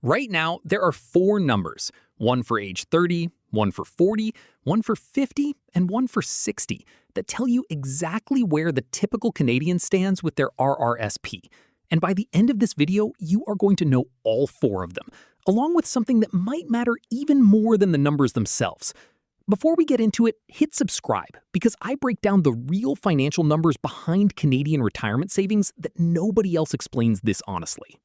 Right now, there are four numbers, one for age 30, one for 40, one for 50, and one for 60, that tell you exactly where the typical Canadian stands with their RRSP. And by the end of this video, you are going to know all four of them, along with something that might matter even more than the numbers themselves. Before we get into it, hit subscribe, because I break down the real financial numbers behind Canadian retirement savings that nobody else explains this honestly.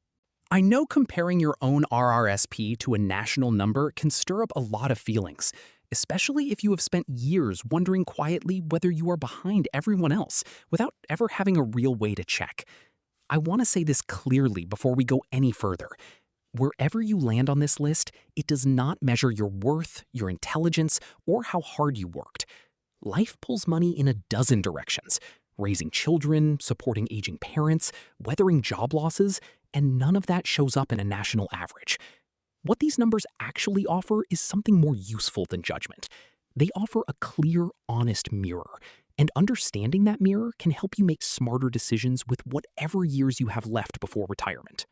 I know comparing your own RRSP to a national number can stir up a lot of feelings, especially if you have spent years wondering quietly whether you are behind everyone else without ever having a real way to check. I want to say this clearly before we go any further. Wherever you land on this list, it does not measure your worth, your intelligence, or how hard you worked. Life pulls money in a dozen directions: raising children, supporting aging parents, weathering job losses, and none of that shows up in a national average. What these numbers actually offer is something more useful than judgment. They offer a clear, honest mirror, and understanding that mirror can help you make smarter decisions with whatever years you have left before retirement.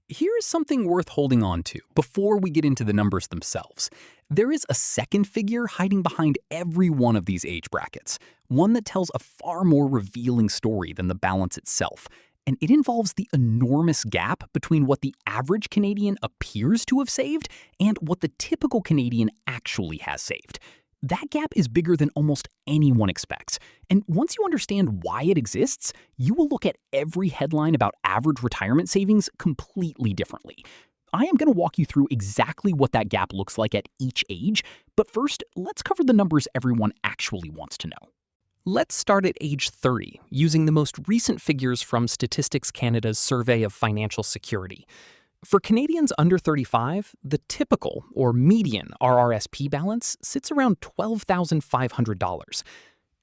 Here is something worth holding on to before we get into the numbers themselves. There is a second figure hiding behind every one of these age brackets, one that tells a far more revealing story than the balance itself. And it involves the enormous gap between what the average Canadian appears to have saved and what the typical Canadian actually has saved. That gap is bigger than almost anyone expects. And once you understand why it exists, you will look at every headline about average retirement savings completely differently. I am going to walk you through exactly what that gap looks like at each age, but first, let's cover the numbers everyone actually wants to know. Let's start at age 30, using the most recent figures from Statistics Canada's Survey of Financial Security. For Canadians under 35, the typical, or median, RRSP balance sits around $12,500.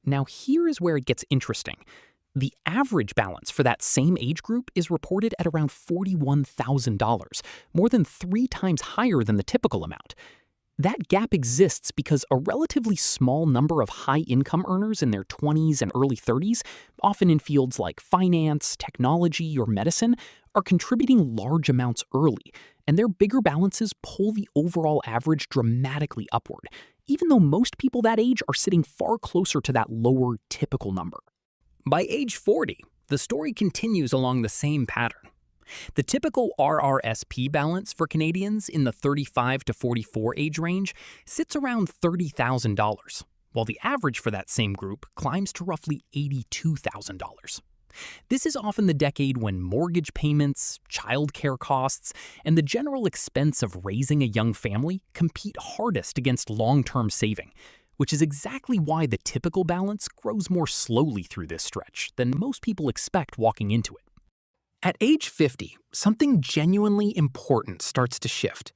Now here is where it gets interesting. The average balance for that same age group is reported at around $41,000, more than 3 times higher than the typical amount. That gap exists because a relatively small number of high-income earners in their 20s and early 30s, often in fields like finance, technology, or medicine, are contributing large amounts early, and their bigger balances pull the overall average dramatically upward, even though most people that age are sitting far closer to that lower typical number. By age 40, the story continues along the same pattern. The typical RRSP balance for Canadians in the 35 to 44 age range sits around $30,000, while the average for that same group climbs to roughly $82,000. This is often the decade when mortgage payments, childcare costs, and the general expense of raising a young family compete hardest against long-term saving, which is exactly why the typical balance grows more slowly through this stretch than most people expect walking into it. At age 50, something genuinely important starts to shift.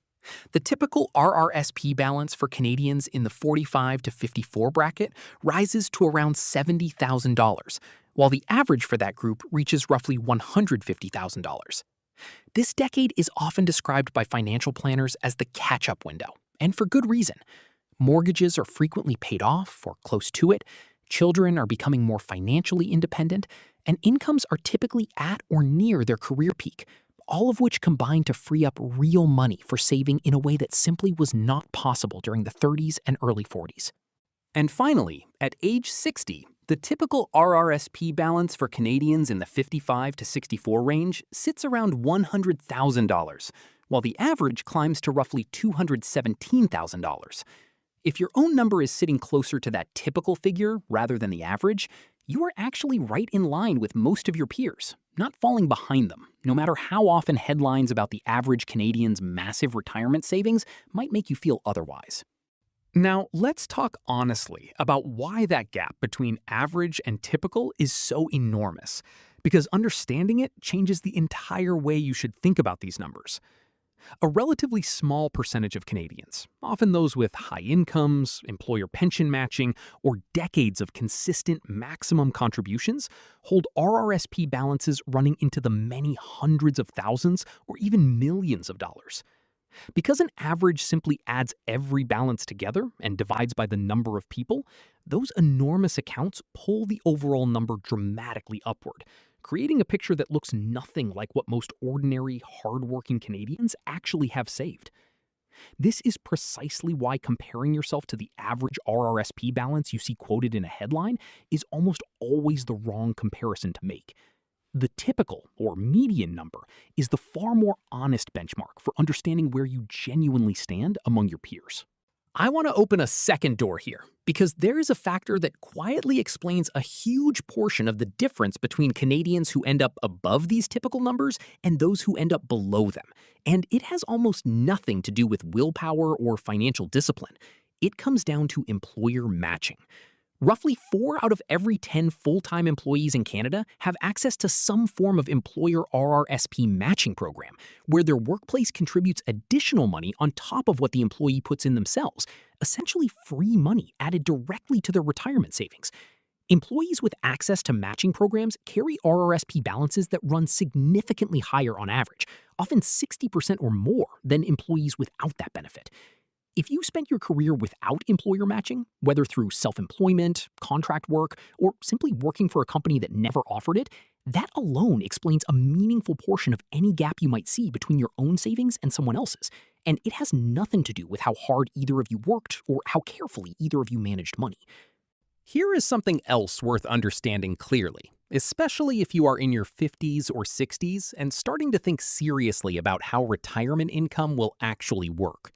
The typical RRSP balance for Canadians in the 45 to 54 bracket rises to around $70,000, while the average for that group reaches roughly $150,000. This decade is often described by financial planners as the catch-up window, and for good reason. Mortgages are frequently paid off or close to it, children are becoming more financially independent, and incomes are typically at or near their career peak, all of which combine to free up real money for saving in a way that simply was not possible during the 30s and early 40s. And finally, at age 60, the typical RRSP balance for Canadians in the 55 to 64 range sits around $100,000, while the average climbs to roughly $217,000. If your own number is sitting closer to that typical figure rather than the average, you are actually right in line with most of your peers, not falling behind them, no matter how often headlines about the average Canadian's massive retirement savings might make you feel otherwise. Now, let's talk honestly about why that gap between average and typical is so enormous, because understanding it changes the entire way you should think about these numbers. A relatively small percentage of Canadians, often those with high incomes, employer pension matching, or decades of consistent maximum contributions, hold RRSP balances running into the many hundreds of thousands or even millions of dollars. Because an average simply adds every balance together and divides by the number of people, those enormous accounts pull the overall number dramatically upward, creating a picture that looks nothing like what most ordinary, hardworking Canadians actually have saved. This is precisely why comparing yourself to the average RRSP balance you see quoted in a headline is almost always the wrong comparison to make. The typical, or median number, is the far more honest benchmark for understanding where you genuinely stand among your peers. I want to open a second door here, because there is a factor that quietly explains a huge portion of the difference between Canadians who end up above these typical numbers and those who end up below them. And it has almost nothing to do with willpower or financial discipline. It comes down to employer matching. Roughly 4 out of every 10 full-time employees in Canada have access to some form of employer RRSP matching program, where their workplace contributes additional money on top of what the employee puts in themselves, essentially free money added directly to their retirement savings. Employees with access to matching programs carry RRSP balances that run significantly higher on average, often 60% or more than employees without that benefit. If you spent your career without employer matching, whether through self-employment, contract work, or simply working for a company that never offered it, that alone explains a meaningful portion of any gap you might see between your own savings and someone else's. And it has nothing to do with how hard either of you worked or how carefully either of you managed money. Here is something else worth understanding clearly, especially if you are in your 50s or 60s and starting to think seriously about how retirement income will actually work.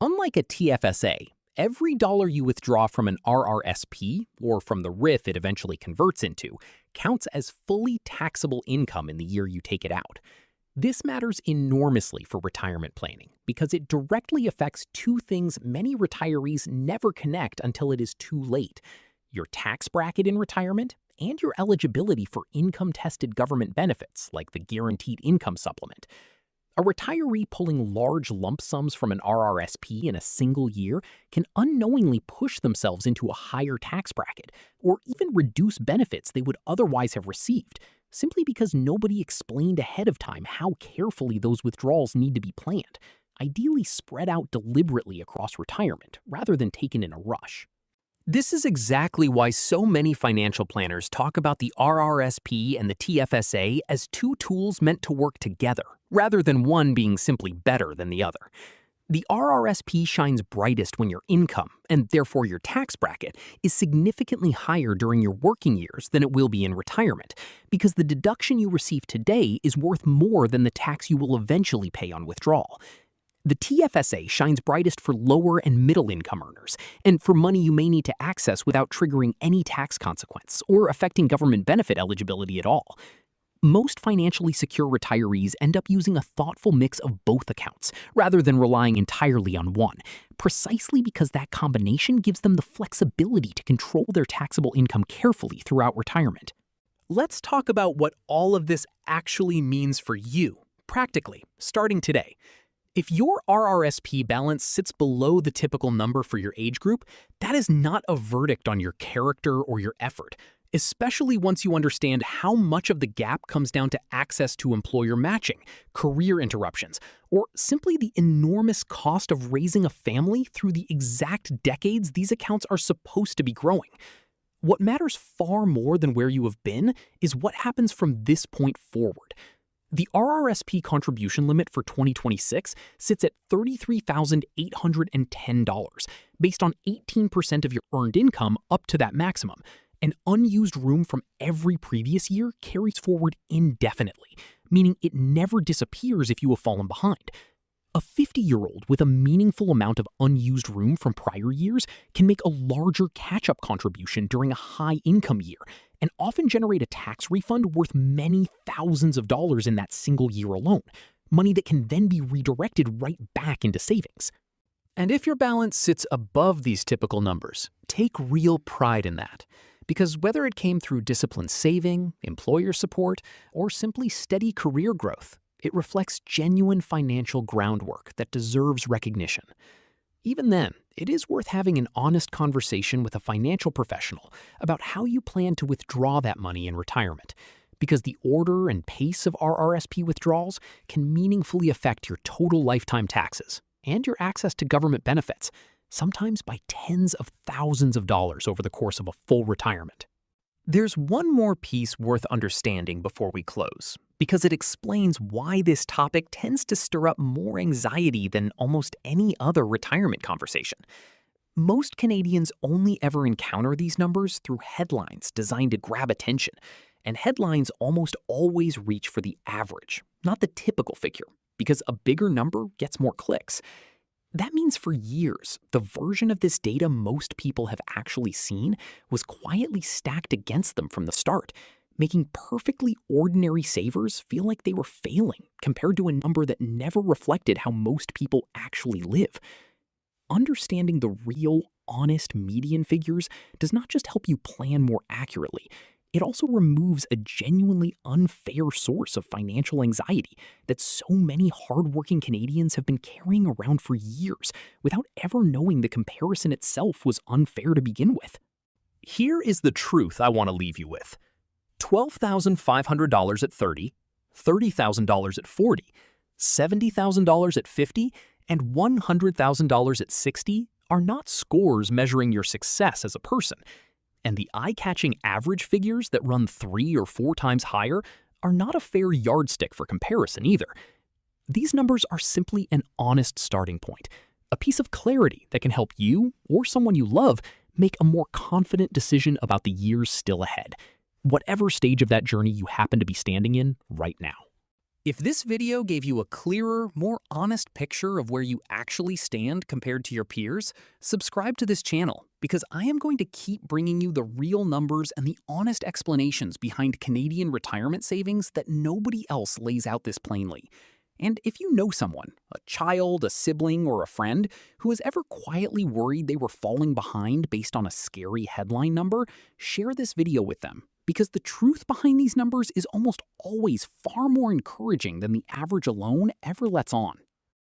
Unlike a TFSA, every dollar you withdraw from an RRSP, or from the RIF it eventually converts into, counts as fully taxable income in the year you take it out. This matters enormously for retirement planning because it directly affects two things many retirees never connect until it is too late: your tax bracket in retirement and your eligibility for income-tested government benefits like the Guaranteed Income Supplement. A retiree pulling large lump sums from an RRSP in a single year can unknowingly push themselves into a higher tax bracket, or even reduce benefits they would otherwise have received, simply because nobody explained ahead of time how carefully those withdrawals need to be planned, ideally spread out deliberately across retirement, rather than taken in a rush. This is exactly why so many financial planners talk about the RRSP and the TFSA as two tools meant to work together, rather than one being simply better than the other. The RRSP shines brightest when your income, and therefore your tax bracket, is significantly higher during your working years than it will be in retirement, because the deduction you receive today is worth more than the tax you will eventually pay on withdrawal. The TFSA shines brightest for lower and middle income earners, and for money you may need to access without triggering any tax consequence or affecting government benefit eligibility at all. Most financially secure retirees end up using a thoughtful mix of both accounts, rather than relying entirely on one, precisely because that combination gives them the flexibility to control their taxable income carefully throughout retirement. Let's talk about what all of this actually means for you, practically, starting today. If your RRSP balance sits below the typical number for your age group, that is not a verdict on your character or your effort, especially once you understand how much of the gap comes down to access to employer matching, career interruptions, or simply the enormous cost of raising a family through the exact decades these accounts are supposed to be growing. What matters far more than where you have been is what happens from this point forward. The RRSP contribution limit for 2026 sits at $33,810, based on 18% of your earned income up to that maximum, and unused room from every previous year carries forward indefinitely, meaning it never disappears if you have fallen behind. A 50-year-old with a meaningful amount of unused room from prior years can make a larger catch-up contribution during a high-income year, and often generate a tax refund worth many thousands of dollars in that single year alone, money that can then be redirected right back into savings. And if your balance sits above these typical numbers, take real pride in that, because whether it came through disciplined saving, employer support, or simply steady career growth, it reflects genuine financial groundwork that deserves recognition. Even then, it is worth having an honest conversation with a financial professional about how you plan to withdraw that money in retirement, because the order and pace of RRSP withdrawals can meaningfully affect your total lifetime taxes and your access to government benefits, sometimes by tens of thousands of dollars over the course of a full retirement. There's one more piece worth understanding before we close, because it explains why this topic tends to stir up more anxiety than almost any other retirement conversation. Most Canadians only ever encounter these numbers through headlines designed to grab attention, and headlines almost always reach for the average, not the typical figure, because a bigger number gets more clicks. That means for years, the version of this data most people have actually seen was quietly stacked against them from the start, making perfectly ordinary savers feel like they were failing compared to a number that never reflected how most people actually live. Understanding the real, honest median figures does not just help you plan more accurately, it also removes a genuinely unfair source of financial anxiety that so many hardworking Canadians have been carrying around for years without ever knowing the comparison itself was unfair to begin with. Here is the truth I want to leave you with. $12,500 at 30, $30,000 at 40, $70,000 at 50, and $100,000 at 60 are not scores measuring your success as a person. And the eye-catching average figures that run 3 or 4 times higher are not a fair yardstick for comparison either. These numbers are simply an honest starting point, a piece of clarity that can help you or someone you love make a more confident decision about the years still ahead, whatever stage of that journey you happen to be standing in right now. If this video gave you a clearer, more honest picture of where you actually stand compared to your peers, subscribe to this channel because I am going to keep bringing you the real numbers and the honest explanations behind Canadian retirement savings that nobody else lays out this plainly. And if you know someone, a child, a sibling, or a friend, who has ever quietly worried they were falling behind based on a scary headline number, share this video with them. Because the truth behind these numbers is almost always far more encouraging than the average alone ever lets on.